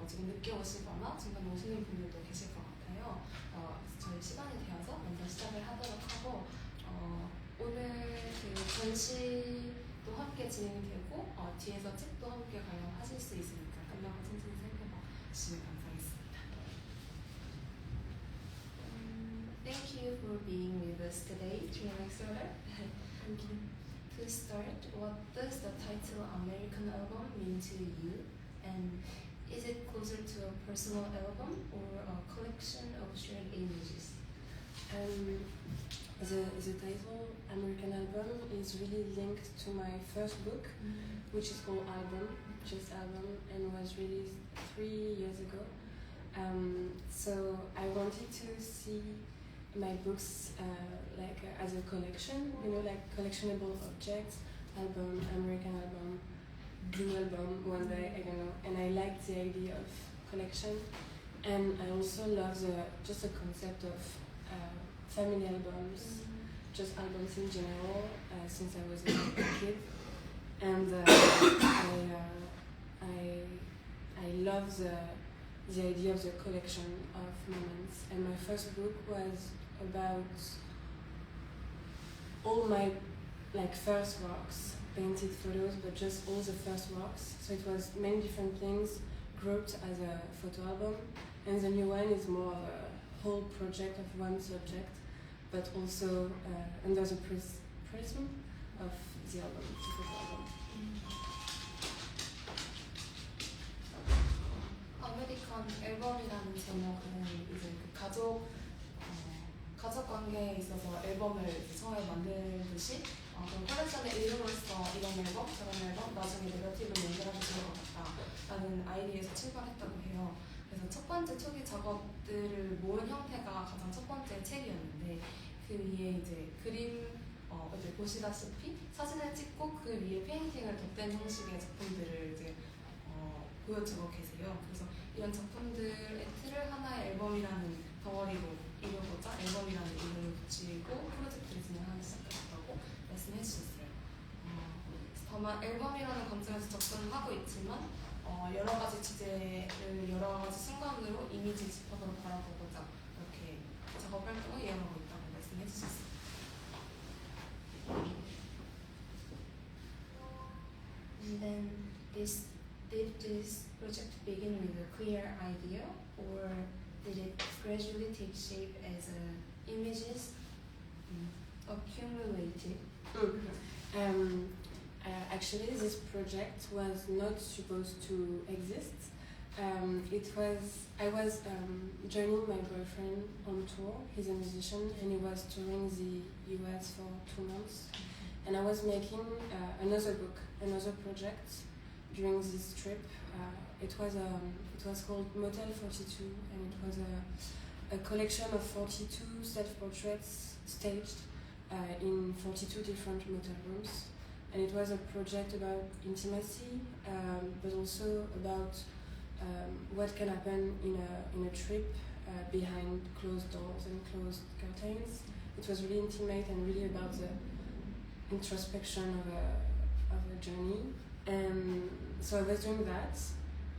지금 늦게 오시거나 중간에 오시는 분들도 계실 것 같아요. 저희 시간이 되어서 먼저 시작을 하도록 하고 오늘 그 전시도 함께 진행이 되고 뒤에서 책도 함께 관람하실 수 있으니까 끝나고 천천히 살펴봐 주시면 감사하겠습니다. Thank you for being with us today, Dream Exoder. Thank you. To start, what does the title American Album mean to you? And is it closer to a personal album or a collection of shared images? The title American Album is really linked to my first book, which is called Album, just Album, and was released 3 years ago. So I wanted to see my books as a collection, like collectionable objects, album, American album, blue album, one day, I don't know. And I liked the idea of collection, and I also love just the concept of family albums, just albums in general, since I was a kid. And I love the idea of the collection of moments. And my first book was about all my first works, painted photos, but just all the first works. So it was many different things grouped as a photo album, and the new one is more of a whole project of one subject, but also under the prism of the album, the photo album. 아메리칸 앨범이라는 제목은 이제 그 가족 관계에 있어서 앨범을 처음에 만들듯이 그럼 컬렉션의 일부로서 이런 앨범, 저런 앨범, 나중에 네거티브를 연결하면 좋을 것 같다라는 아이디어에서 출발했다고 해요. 그래서 첫 번째 초기 작업들을 모은 형태가 가장 첫 번째 책이었는데 그 위에 이제 그림, 이제 보시다시피 사진을 찍고 그 위에 페인팅을 덧댄 형식의 작품들을 이제 보여주고 계세요. 그래서 이런 작품들의 틀을 하나의 앨범이라는 덩어리로 이루고자 앨범이라는 이름을 붙이고 프로젝트를 진행하기 시작했다고 말씀해 주셨어요. 다만 앨범이라는 관점에서 접근을 하고 있지만 여러 가지 주제를 여러 가지 순간으로 이미지 집합으로 바라보고자 이렇게 작업 활동을 이어가고 있다고 말씀해 주셨어요. And then did this project begin with a clear idea, or did it gradually take shape as images accumulated? Actually, this project was not supposed to exist. I was joining my boyfriend on tour. He's a musician, and he was touring the US for 2 months. And I was making another book, another project during this trip. It was called Motel 42, and it was a collection of 42 self-portraits staged in 42 different motel rooms. And it was a project about intimacy, but also about what can happen in a trip behind closed doors and closed curtains. It was really intimate and really about the introspection of a journey. And so I was doing that,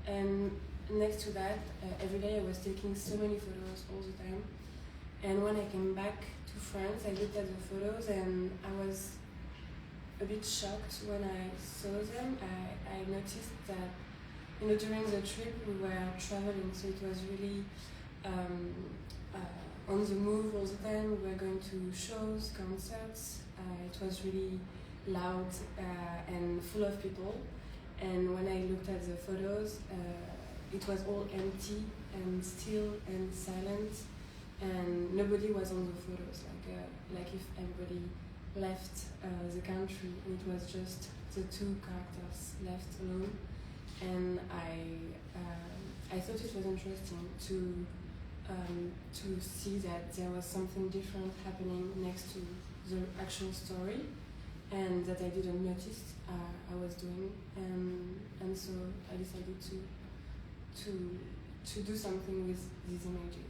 and next to that, every day I was taking so many photos all the time. And when I came back to France, I looked at the photos and I was a bit shocked when I saw them. I noticed that during the trip we were traveling, so it was really on the move all the time. We were going to shows, concerts. It was really loud and full of people. And when I looked at the photos, it was all empty and still and silent, and nobody was on the photos. Like if everybody left the country, it was just the 2 characters left alone. And I thought it was interesting to see that there was something different happening next to the actual story, and that I didn't notice I was doing, and so I decided to do something with these images.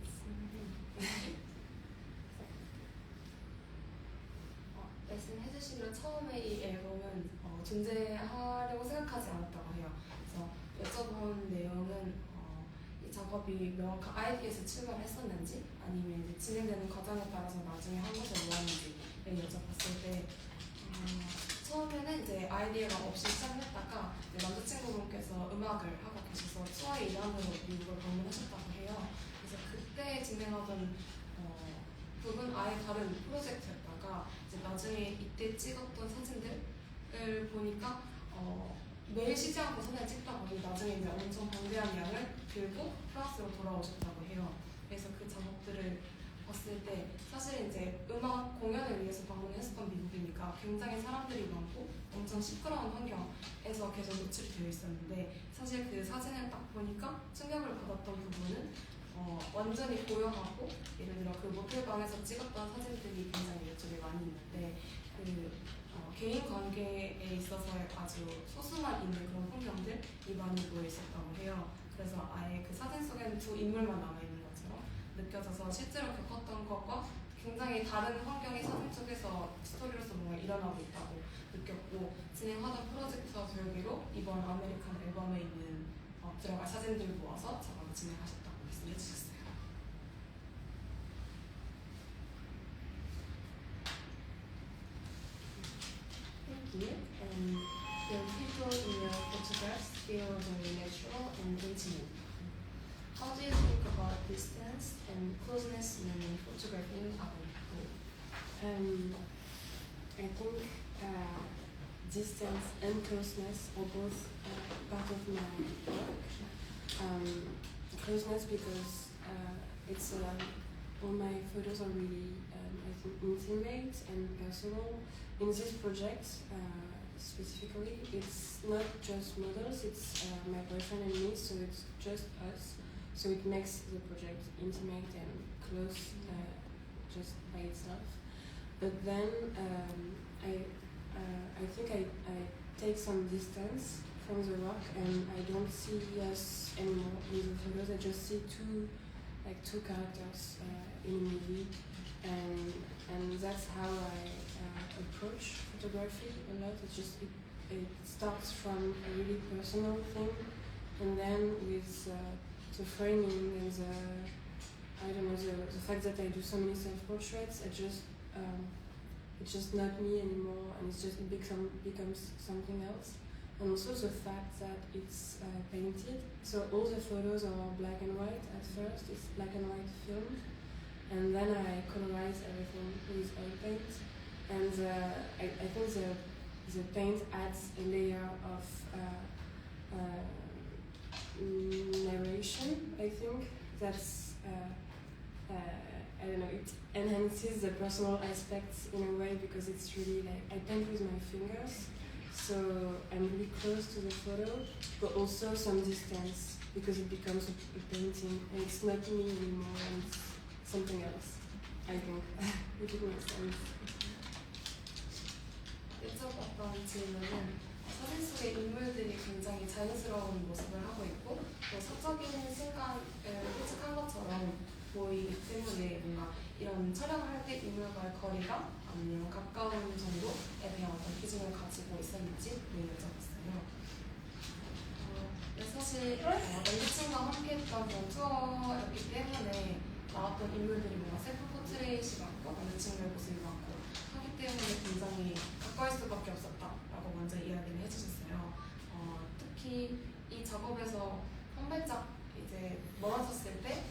말씀해주신 대로 처음에 이 앨범은 존재하려고 생각하지 않았다고 해요. 그래서 여쭤본 내용은 작업이 명확한 아이디에서 출발했었는지 아니면 이제 진행되는 과정에 따라서 나중에 한 것을 모았는지를 여쭤봤을 때 처음에는 이제 아이디어가 없이 시작했다가 이제 남자친구분께서 음악을 하고 계셔서 투어의 일환으로 미국을 방문하셨다고 해요. 그래서 그때 진행하던 부분 아예 다른 프로젝트였다가 이제 나중에 이때 찍었던 사진들을 보니까 매일 쉬지 않고 사진을 찍다 보니 나중에 이제 엄청 방대한 양을 들고 프랑스로 돌아오셨다고 해요. 그래서 그 작업들을 봤을 때 사실 이제 음악 공연을 위해서 방문했었던 미국이니까 굉장히 사람들이 많고 엄청 시끄러운 환경에서 계속 노출이 되어 있었는데 사실 그 사진을 딱 보니까 충격을 받았던 부분은 완전히 고요하고 예를 들어 그 모텔방에서 찍었던 사진들이 굉장히 이쪽에 많이 있는데 개인 관계에 있어서의 아주 소수만 있는 그런 풍경들이 많이 모여 있었다고 해요. 그래서 아예 그 사진 속에는 두 인물만 남아있는 것처럼 느껴져서 실제로 겪었던 것과 굉장히 다른 환경이 사진 속에서 스토리로서 뭔가 일어나고 있다고 느꼈고 진행하던 프로젝트와 별개로 이번 아메리칸 앨범에 있는 들어갈 사진들을 모아서 작업을 진행하셨다고 말씀해 주셨어요. Thank you. The people in your photographs feel very natural and intimate. How do you think about distance and closeness when photographing other people? I think distance and closeness are both part of my work. Closeness because it's all my photos are really I think intimate and personal. In this project specifically, it's not just models, it's my boyfriend and me, so it's just us. So it makes the project intimate and close just by itself. But then I think I take some distance from the rock and I don't see us anymore in the photos. I just see two characters in a movie, and that's how I approach photography a lot. It starts from a really personal thing, and then with the framing and the fact that I do so many self-portraits, it's just not me anymore, and it becomes something else. And also the fact that it's painted. So all the photos are black and white at first. It's black and white film, and then I colorize everything with oil paint. And I think the paint adds a layer of narration. I think that's I don't know. It enhances the personal aspects in a way because it's really like I paint with my fingers, so I'm really close to the photo, but also some distance because it becomes a painting and it's not me anymore and it's something else. I think, if it makes sense. 여쭤봤던 질문은 사진 속의 인물들이 굉장히 자연스러운 모습을 하고 있고 또 사적인 순간을 포착한 것처럼 보이기 때문에 뭔가 이런 촬영을 할 때 인물과의 거리가 아니면 가까운 정도에 대한 어떤 기준을 가지고 있었는지 여쭤봤어요. 사실 남자친구와 함께했던 그런 투어였기 때문에 나왔던 인물들이 뭔가 셀프 포트레이시 같고 남자친구의 모습이 많고 하기 때문에 굉장히 가까울 수밖에 없었다라고 먼저 이야기를 해주셨어요. 특히 이 작업에서 한 발짝 이제 멀어졌을 때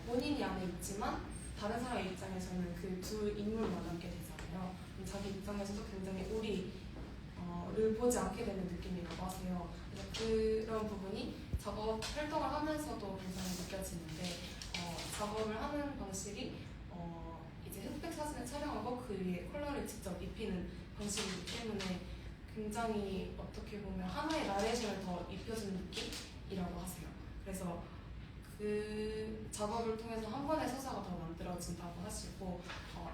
본인이 안에 있지만 다른 사람의 입장에서는 그 두 인물만 남게 되잖아요. 자기 입장에서도 굉장히 우리를 보지 않게 되는 느낌이라고 하세요. 그래서 그런 부분이 작업 활동을 하면서도 굉장히 느껴지는데 작업을 하는 방식이 이제 흑백 사진을 촬영하고 그 위에 컬러를 직접 입히는 방식이기 때문에 굉장히 어떻게 보면 하나의 나레이션을 더 입혀주는 느낌이라고 하세요. 그래서 그 작업을 통해서 한 번의 서사가 더 만들어진다고 하시고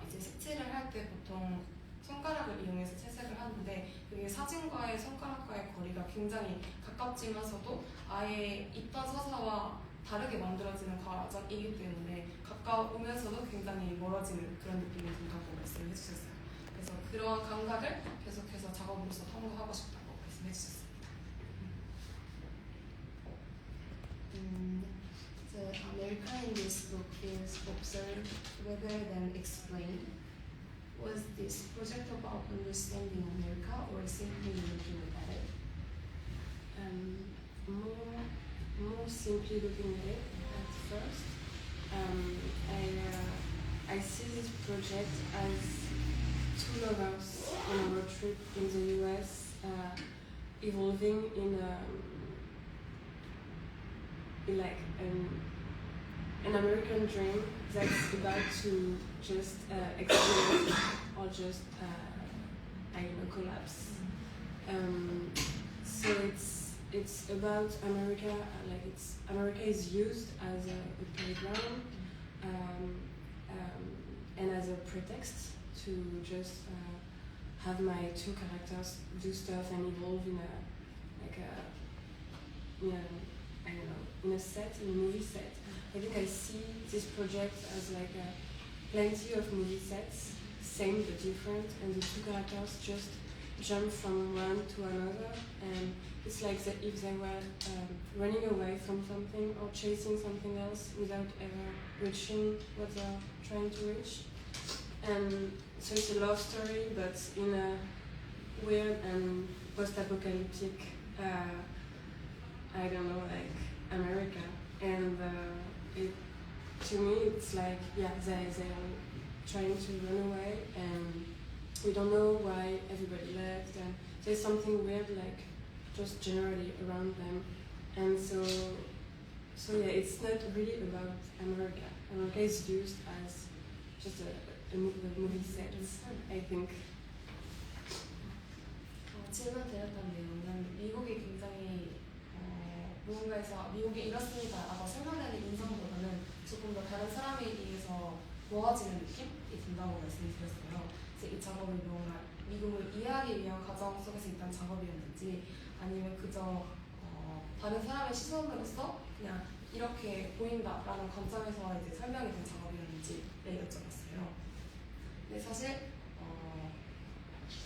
이제 색칠을 할 때 보통 손가락을 이용해서 채색을 하는데 그게 사진과의 손가락과의 거리가 굉장히 가깝지만서도 아예 있던 서사와 다르게 만들어지는 과정이기 때문에 가까우면서도 굉장히 멀어지는 그런 느낌이 든다고 말씀해 주셨어요. 그래서 그러한 감각을 계속해서 작업으로서 탐구하고 싶다고 말씀해 주셨습니다. America in this book is observed rather than explained. Was this project about understanding America or simply looking at it? More simply looking at it at first. I see this project as two lovers on a road trip in the US, evolving in like an American dream that's about to just explode or just I don't know, collapse. So it's about America, like America is used as a playground and as a pretext to just have my two characters do stuff and evolve in I don't know, in a set, in a movie set. I think I see this project as like plenty of movie sets, same but different, and the two characters just jump from one to another, and it's like if they were running away from something or chasing something else without ever reaching what they're trying to reach. And so it's a love story, but in a weird and post-apocalyptic, I don't know, like America. And to me, it's like, yeah, they're trying to run away, and we don't know why everybody left, and there's something weird, like, just generally around them. And so yeah, it's not really about America. America is used as just a movie set, I think. 질문 드렸던 내용은 미국이 굉장히 무언가에서 미국이 이렇습니다 라고 설명하는 인상보다는 조금 더 다른 사람에 의해서 모아지는 느낌이 든다고 말씀을 드렸어요. 그래서 이 작업이 무언가 미국을 이해하기 위한 과정 속에서 있던 작업이었는지, 아니면 그저 다른 사람의 시선으로서 그냥 이렇게 보인다라는 관점에서 이제 설명이 된 작업이었는지를 여쭤봤어요. 근데 사실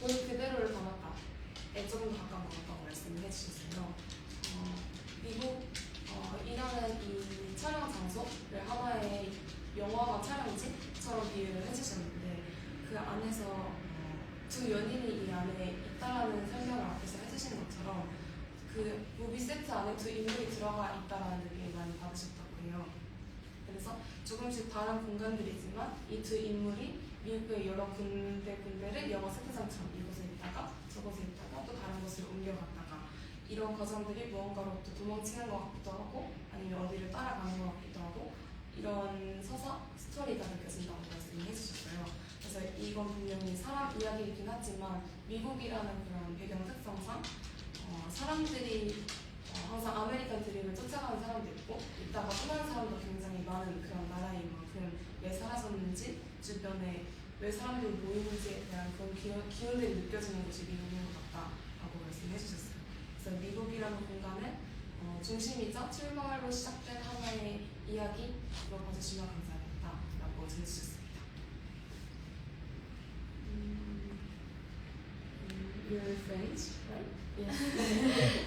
본 그대로를 담았다에 조금 더 가까운 것 같다고 말씀을 해주셨어요. 미국이라는 이 촬영 장소를 하나의 영화관 촬영지처럼 비유를 해주셨는데, 그 안에서 두 연인이 이 안에 있다라는 설명을 앞에서 해주신 것처럼 그 무비 세트 안에 두 인물이 들어가 있다라는 느낌을 많이 받으셨다고 해요. 그래서 조금씩 다른 공간들이지만 이 두 인물이 미국의 여러 군데를 영화 세트장처럼 이곳에 있다가 저곳에 있다가 또 다른 곳으로 옮겨갔다가, 이런 과정들이 무언가로부터 도망치는 것 같기도 하고 아니면 어디를 따라가는 것 같기도 하고, 이런 서사 스토리가 느껴진다고 말씀을 해주셨어요. 그래서 이건 분명히 사람 이야기이긴 하지만 미국이라는 그런 배경 특성상 사람들이 항상 아메리칸 드림을 쫓아가는 사람도 있고 이따가 떠나는 사람도 굉장히 많은 그런 나라인 만큼 왜 살아섰는지, 주변에 왜 사람들이 모이는지에 대한 그런 기운들이 느껴지는 곳이 미국인 것 같다라고 말씀해 주셨어요. 그래서 미국이라는 공간은 중심이자 출발로 시작된 하나의 이야기로 봐주시면 감사하겠다라고 전해주셨습니다. You're French, right? Yeah.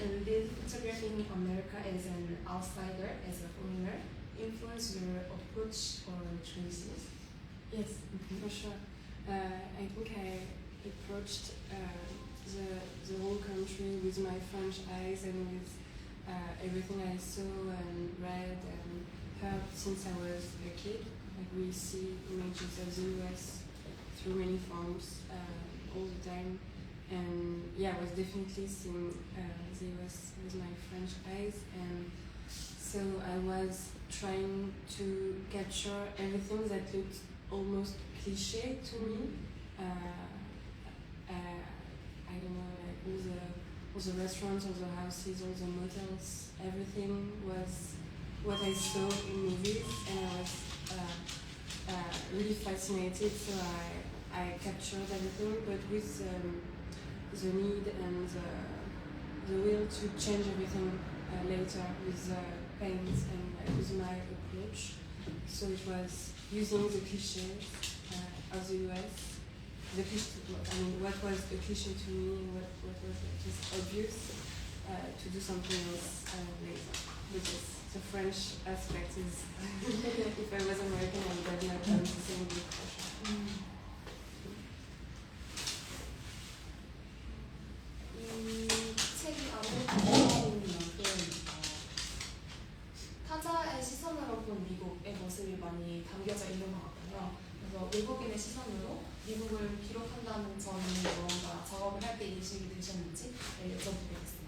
And did photographing America as an outsider, as a foreigner, influence your approach or choices? Yes, for sure. I think I approached the whole country with my French eyes and with everything I saw and read and heard since I was a kid. Like we see images of the US through many forms all the time. And yeah, I was definitely seeing the US with my French eyes, and so I was trying to capture everything that looked almost cliché to me. I don't know, like all the restaurants, all the houses, all the motels, everything was what I saw in movies, and I was really fascinated. So I captured everything, but with the need and the will to change everything later with paints and with my approach. So it was using the clichés of the US, what was a cliché to me and what was just obvious, to do something else later. Which is the French aspect is if I was American, I would have not done the same book for sure. 이 책이 아무래도 미국인 만큼 타자의 시선으로 본 미국의 모습이 많이 담겨져 있는 것 같고요. 그래서 외국인의 시선으로 미국을 기록한다는 점이 뭔가 작업을 할 때 인식이 되셨는지 여쭤보겠습니다.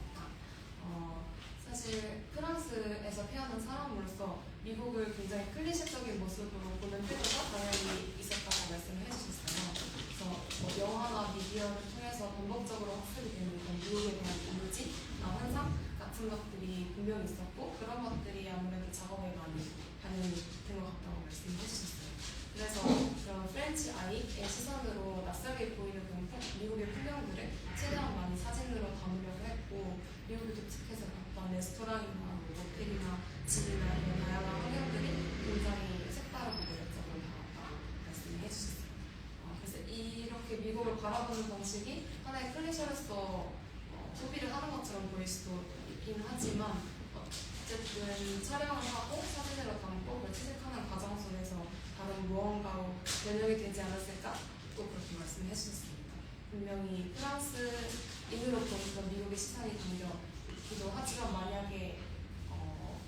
사실 프랑스에서 태어난 사람으로서 미국을 굉장히 클리셰적인 모습으로 보는 태도가 당연히 있었다고 말씀을 해주셨어요. 그래서 뭐 영화나 미디어를 통해서 반복적으로 학습이 되는 그런 미국에 대한 이미지나 환상 같은 것들이 분명히 있었고 그런 것들이 아무래도 작업에 많이 반영이 된 것 같다고 말씀을 해주셨어요. 그래서 그런 프렌치 아이의 시선으로 낯설게 보이는 그런 미국의 풍경들을 최대한 많이 사진으로 담으려고 했고 미국을 도착해서 봤던 레스토랑이나 모텔이나 집이나 이런 다양한 환경들이 굉장히 색다르고 매력적으로 다가왔다고 말씀을 해주셨어요. 그래서 이렇게 미국을 바라보는 방식이 하나의 클리셰로서 소비를 하는 것처럼 보일 수도 있긴 하지만 어쨌든 촬영을 하고 사진으로 담고 그걸 채색하는 과정 속에서 다른 무언가로 변형이 되지 않았을까? 또 그렇게 말씀을 해주셨습니다. 분명히 프랑스인으로 보니까 미국의 시선이 담겨있기도 하지만 만약에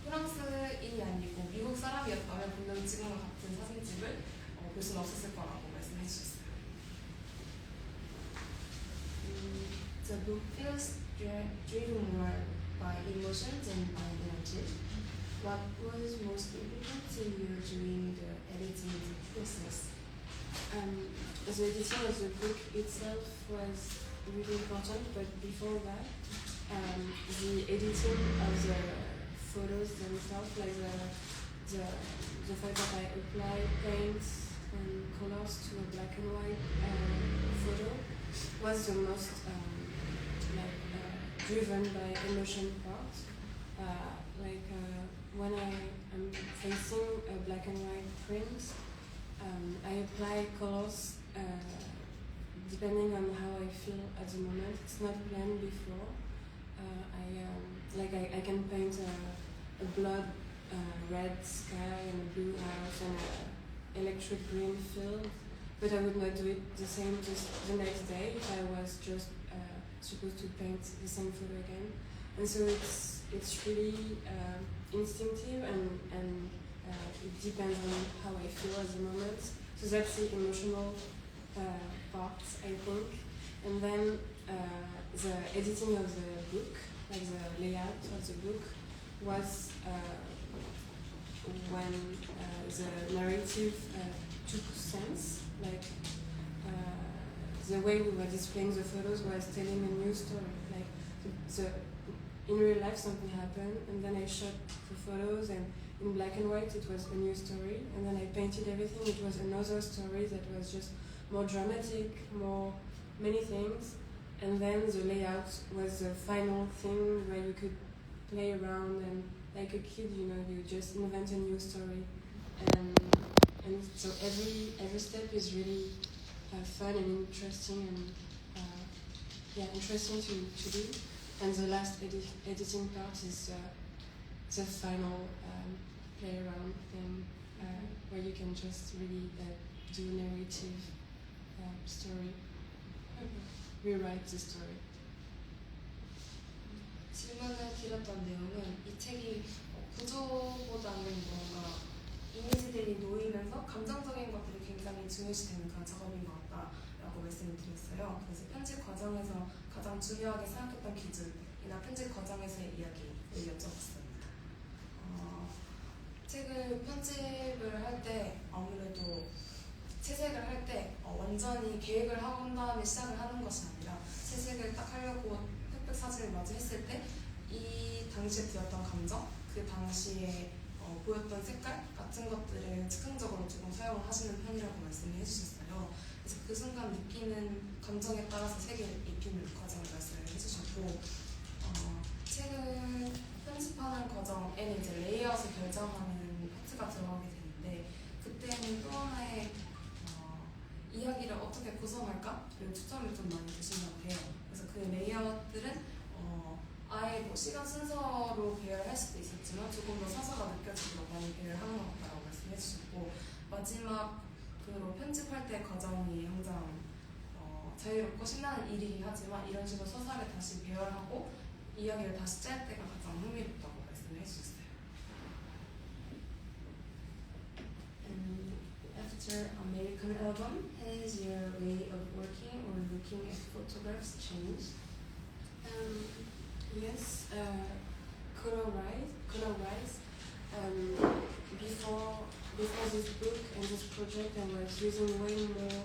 프랑스인이 아니고 미국 사람이었다면 분명히 지금과 같은 사진집을 볼 수는 없었을 거라고 말씀해 주셨어요. The book feels driven more by emotions and by narrative. What was most important to you during the editing process? The editing of the book itself was really important, but before that, the editing of the photos themselves, like the fact that I apply paints and colors to a black and white photo was the most driven by emotion part. When I am facing a black and white print, I apply colors depending on how I feel at the moment. It's not planned before. I can paint a blood red sky and a blue house and an electric green field, but I would not do it the same just the next day if I was just supposed to paint the same photo again. And so it's really instinctive and it depends on how I feel at the moment. So that's the emotional part, I think. And then the editing of the book, like the layout of the book, was when the narrative took sense. Like the way we were displaying the photos was telling a new story. Like in real life something happened, and then I shot the photos, and in black and white it was a new story, and then I painted everything. It was another story that was just more dramatic, more many things, and then the layout was the final thing where you could play around and like a kid, you just invent a new story, and so every step is really fun and interesting and interesting to do. And the last editing part is the final play around thing where you can just really do narrative story, rewrite the story. 질문을 드렸던 내용은 이 책이 구조보다는 뭔가 이미지들이 놓이면서 감정적인 것들이 굉장히 중요시되는 그런 작업인 것 같다라고 말씀을 드렸어요. 그래서 편집 과정에서 가장 중요하게 생각했던 기준이나 편집 과정에서의 이야기를 여쭤봤습니다. 책을 편집을 할 때 아무래도 채색을 할 때 완전히 계획을 한 다음에 시작을 하는 것이 아니라 채색을 딱 하려고 흑백 사진을 마주했을 때 이 당시에 들었던 감정, 그 당시에 보였던 색깔 같은 것들을 즉흥적으로 조금 사용을 하시는 편이라고 말씀을 해주셨어요. 그래서 그 순간 느끼는 감정에 따라서 색을 입히는 과정을 말씀을 해주셨고, 책을 편집하는 과정에는 이제 레이아웃을 결정하는 파트가 들어가게 되는데, 그때는 또 하나의 이야기를 어떻게 구성할까를 초점을 좀 많이 두신다고 해요. 그래서 그 레이아웃들은 아예 뭐 시간 순서로 배열할 수도 있었지만 조금 더 서사가 느껴지도록 많이 배열하는 것 같다고 말씀해 주셨고 마지막으로 편집할 때 과정이 항상 자유롭고 신나는 일이긴 하지만 이런 식으로 서사를 다시 배열하고 이야기를 다시 짤 때가 가장 흥미롭다고 말씀해 주셨어요. After American album, has your way of working or looking at photographs changed? Yes, color-wise. Before this book and this project, I was using way more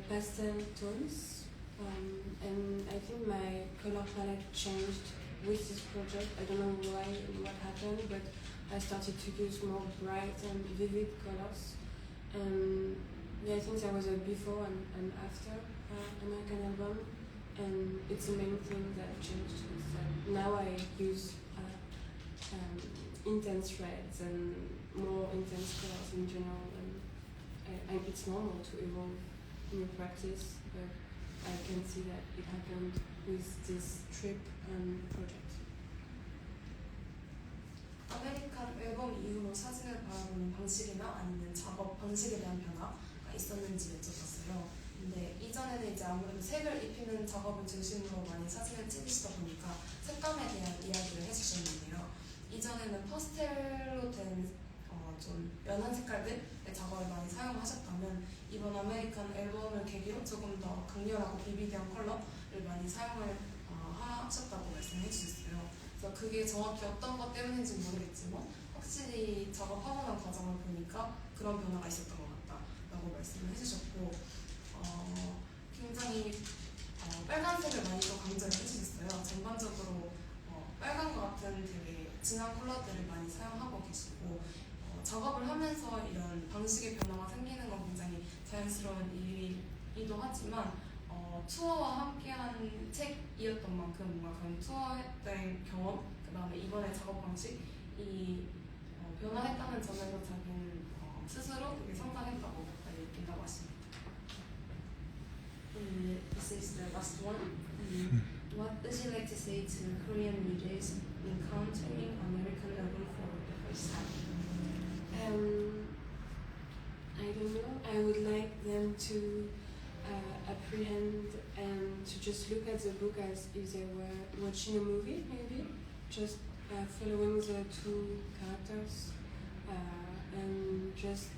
pastel tones, and I think my color palette changed with this project. I don't know why and what happened, but I started to use more bright and vivid colors. Yeah, I think there was a before and after American album, and it's the main thing that changed. Is that now I use intense reds and more intense colors in general, and it's normal to evolve in your practice, but I can see that it happened with this trip and project. 아메리칸 앨범 이후로 사진을 바라보는 방식이나 아니면 작업 방식에 대한 변화가 있었는지 여쭤봤어요. 근데 이전에는 이제 아무래도 색을 입히는 작업을 중심으로 많이 사진을 찍으시다 보니까 색감에 대한 이야기를 해주셨는데요. 이전에는 파스텔로 된 좀 연한 색깔들의 작업을 많이 사용하셨다면 이번 아메리칸 앨범을 계기로 조금 더 강렬하고 비비드한 컬러를 많이 사용을 하셨다고 말씀해 주셨어요. 그래서 그게 정확히 어떤 것 때문인지 모르겠지만 확실히 작업하고 난 과정을 보니까 그런 변화가 있었던 것 같다라고 말씀을 해주셨고 굉장히 빨간색을 많이 더 강조를 해주셨어요. 전반적으로 빨간과 같은 되게 진한 컬러들을 많이 사용하고 계시고 작업을 하면서 이런 방식의 변화가 생기는 건 굉장히 자연스러운 일이기도 하지만 투어와 함께한 책이었던 만큼 뭔가 그런 투어했던 경험, 그 다음에 이번에 작업 방식이 변화했다는 점에서 자기는 스스로 되게 성장했다고 느낀다고 하십니다. This is the last one. What would you like to say to Korean readers encountering American album for the first time? I don't know. I would like them to apprehend and to just look at the book as if they were watching a movie, maybe just following the two characters and just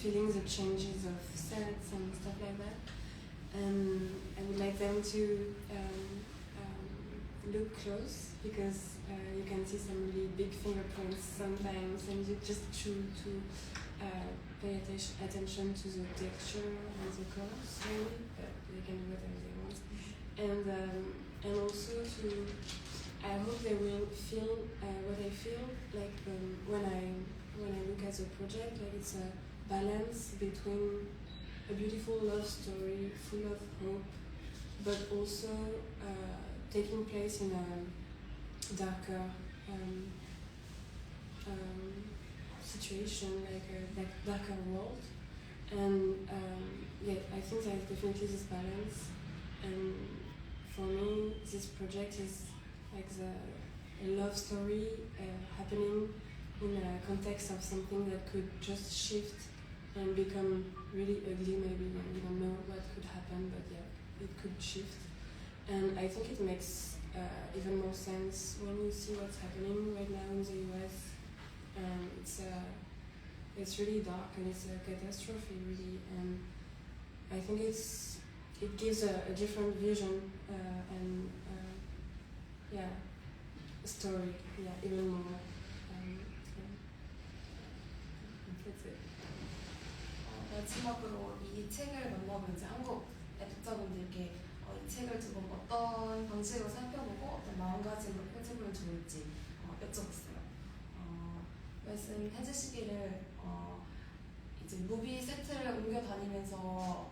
feeling the changes of sets and stuff like that. And I would like them to look close because you can see some really big fingerprints sometimes, and you just choose to pay attention to the texture and the colors, really, but they can do whatever they want. And also to, I hope they will feel what I feel like when I look at the project, like it's a balance between a beautiful love story full of hope, but also taking place in a darker situation, like a darker world. And yeah, I think there's definitely this balance. And for me, this project is like a love story happening in a context of something that could just shift and become really ugly maybe, and we don't know what could happen, but yeah, it could shift. And I think it makes even more sense when you see what's happening right now in the US. It's really dark and it's a catastrophe really, and I think it gives a different vision and yeah, a story, yeah, even more. That's it. 마지막으로 이 책을 만나본 이제 한국의 독자분들께 이 책을 조금 어떤 방식으로 살펴보고 어떤 마음가짐으로 편집을 좋을지 여쭤봤어요. 말씀해 주시기를 이제 무비 세트를 옮겨 다니면서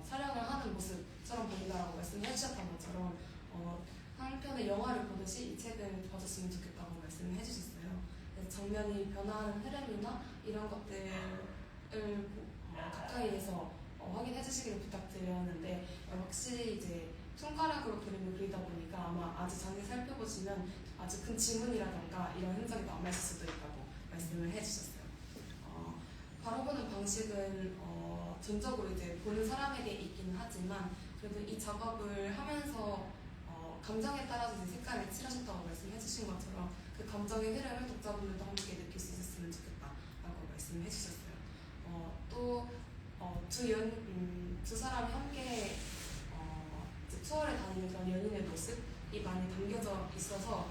촬영을 하는 모습처럼 보인다라고 말씀해 주셨던 것처럼 한 편의 영화를 보듯이 이 책을 봐줬으면 좋겠다고 말씀해 주셨어요. 그래서 장면이 변화하는 흐름이나 이런 것들을 가까이에서 확인해 주시기를 부탁드렸는데 확실히 이제 손가락으로 그림을 그리다 보니까 아마 아주 자세히 살펴보시면 아주 큰 지문이라던가 이런 흔적이 남아있을 수도 있다고 말씀을 해주셨어요. 바라보는 방식은 전적으로 이제 보는 사람에게 있기는 하지만 그래도 이 작업을 하면서 감정에 따라서 이제 색깔을 칠하셨다고 말씀해주신 것처럼 그 감정의 흐름을 독자분들도 함께 느낄 수 있었으면 좋겠다라고 말씀해 주셨어요. 두 사람이 함께 이제 투어를 다니는 그런 연인의 모습이 많이 담겨져 있어서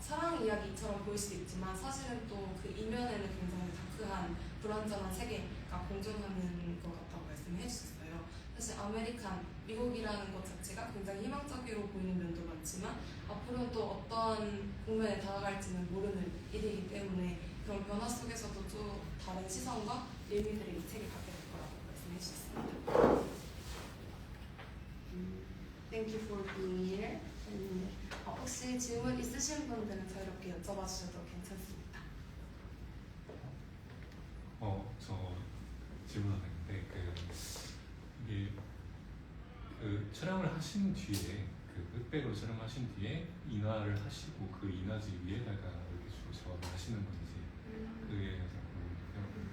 사랑 이야기처럼 보일 수도 있지만 사실은 또 그 이면에는 굉장히 다크한 불완전한 세계가 공존하는 것 같다고 말씀해 주셨어요. 사실 아메리칸, 미국이라는 것 자체가 굉장히 희망적으로 보이는 면도 많지만 앞으로는 또 어떤 국면에 다가갈지는 모르는 일이기 때문에 그런 변화 속에서도 또 다른 시선과 의미들을 이 책에 갖게 될 거라고 말씀해 주셨습니다. Thank you for being here. 혹시 질문 있으신 분들은 자유롭게 여쭤봐 주셔도 괜찮습니다. 저 질문 하나 있는데 이게 촬영을 하신 뒤에 흑백으로 촬영하신 뒤에 인화를 하시고 그 인화지 위에다가 이렇게 주로 작업을 하시는 건지 그게 가장 궁금해요.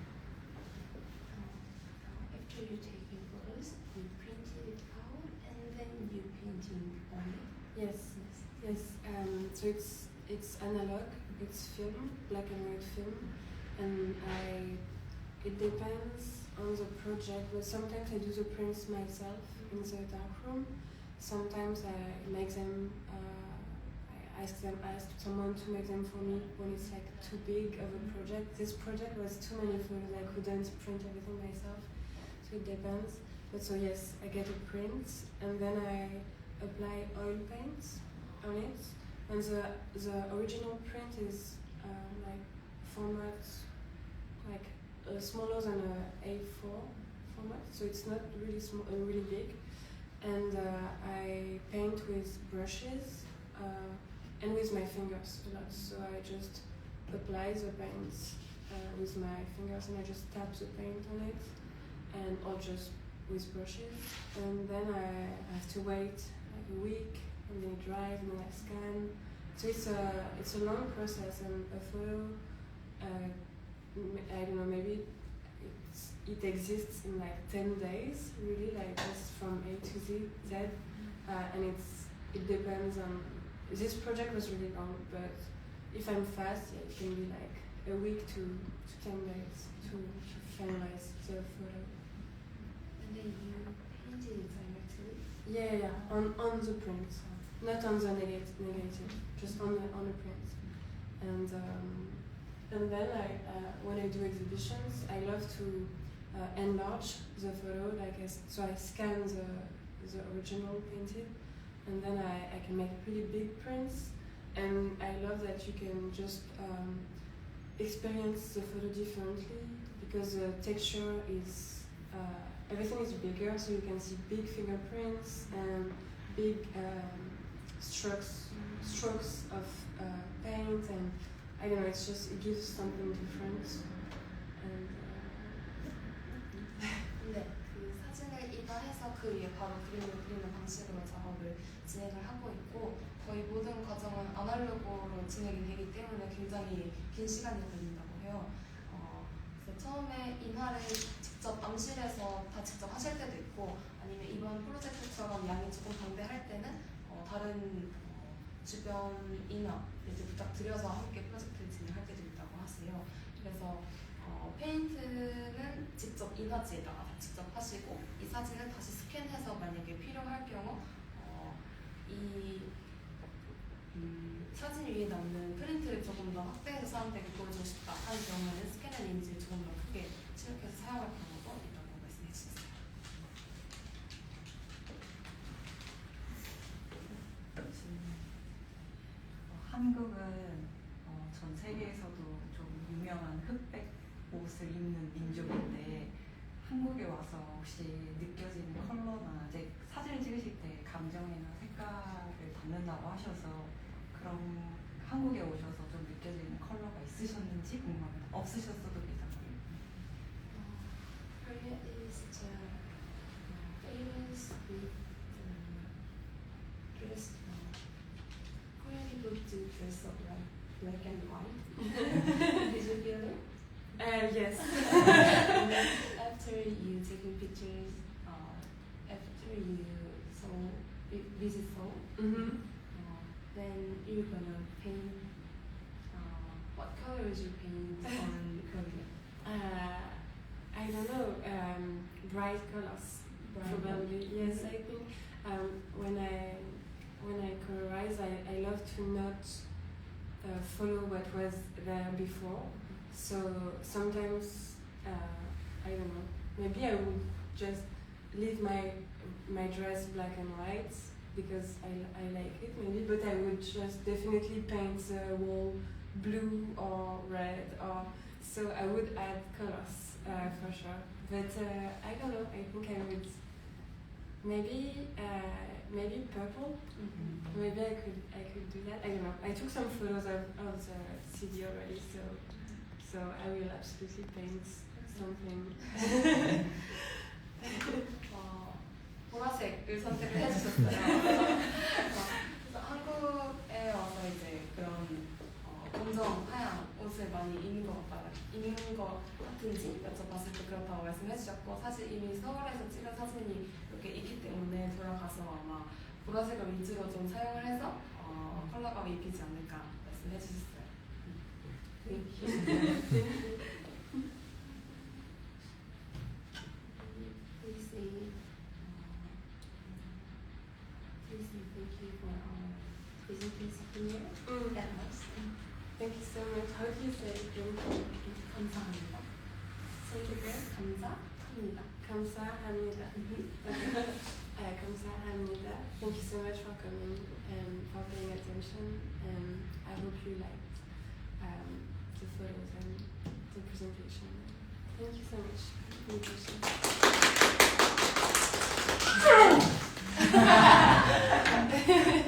After you taking photos, you printed it out and then you painting on it. Yes, yes. So it's analog. It's film, black and white film, and it depends on the project. But sometimes I do the prints myself in the darkroom. Sometimes I make them. I ask someone to make them for me when it's like too big of a project. This project was too many photos. I couldn't print everything myself, so it depends. But so yes, I get a print and then I apply oil paints on it. And the original print is like format like smaller than a A4 format, so it's not really small, really big. And I paint with brushes and with my fingers a lot. So I just apply the paints with my fingers and I just tap the paint on it, and or just with brushes. And then I have to wait like a week, and then it dries, and then I scan. So it's a long process, and a photo, I don't know, maybe it exists in like 10 days, really, like just from A to Z, and it depends on. This project was really long, but if I'm fast, yeah, it can be like a week to 10 days to finalize the photo. And then you painted it directly? Yeah, on the print, not on the negative, just on the print. And then when I do exhibitions, I love to enlarge the photo, so I scan the original painted, and then I can make pretty big prints. And I love that you can just experience the photo differently, because the texture is everything is bigger, so you can see big fingerprints and big strokes of paint, and I don't know, it gives something different. And 네, 그 사진을 이발해서 그 위에 바로 그림을 그리는 방식으로 작업을 진행을 하고 있고, 거의 모든 과정은 아날로그로 진행이 되기 때문에 굉장히 긴 시간이 걸린다고 해요. 그래서 처음에 인화를 직접 암실에서 다 직접 하실 때도 있고, 아니면 이번 프로젝트처럼 양이 조금 방대할 때는 다른 주변 인화 이제 부탁드려서 함께 프로젝트를 진행할 때도 있다고 하세요. 그래서 페인트는 직접 인화지에다가 직접 하시고, 이 사진을 다시 스캔해서 만약에 필요할 경우 이 사진 위에 남는 프린트를 조금 더 확대해서 사람들에게 보여주고 싶다 하는 경우에는 스캔한 이미지를 조금 더 크게 출력해서 사용할 경우도 있다고 말씀해 주셨어요. 한국은 전 세계에서도 좀 유명한 흑백 옷을 입는 민족인데, 한국에 와서 혹시 느껴지는 컬러나 이제 사진을 찍으실 때 감정이나 색깔을 담는다고 하셔서, 그럼 한국에 오셔서 좀 느껴지는 컬러가 있으셨는지 궁금합니다. 없으셨어도 괜찮고요. Korea is famous with black and white. Did you feel it? Yes. And then after you taking pictures, after you visit Seoul, Mm-hmm. then you're gonna paint. What color would you paint on Korea? I don't know. Bright colors, Bright probably. Yes, I think when I colorize, I love to not follow what was there before. So sometimes I don't know. Maybe I would just leave my dress black and white because I like it maybe, but I would just definitely paint the wall blue or red, or so I would add colors for sure. But I don't know. I think I would maybe purple. Mm-hmm. Maybe I could do that. I don't know. I took some photos of the CD already, so I will absolutely paint something. 보라색을 선택을 해주셨어요. 그래서 한국에 와서 이제 그런 검정, 하얀 옷을 많이 입는 것 같은지 여쭤봤을 때 그렇다고 말씀해주셨고, 사실 이미 서울에서 찍은 사진이 이렇게 있기 때문에 돌아가서 아마 보라색을 위주로 좀 사용을 해서 컬러감이 입히지 않을까 말씀해주셨어요. Thank you for our presentation here. That was. Thank you so much. How do you say it? 감사합니다. Say it again. 감사합니다. 감사합니다. 감사합니다. Thank you so much for coming and for paying attention. And I hope you liked the photos and the presentation. Thank you so much. Thank you.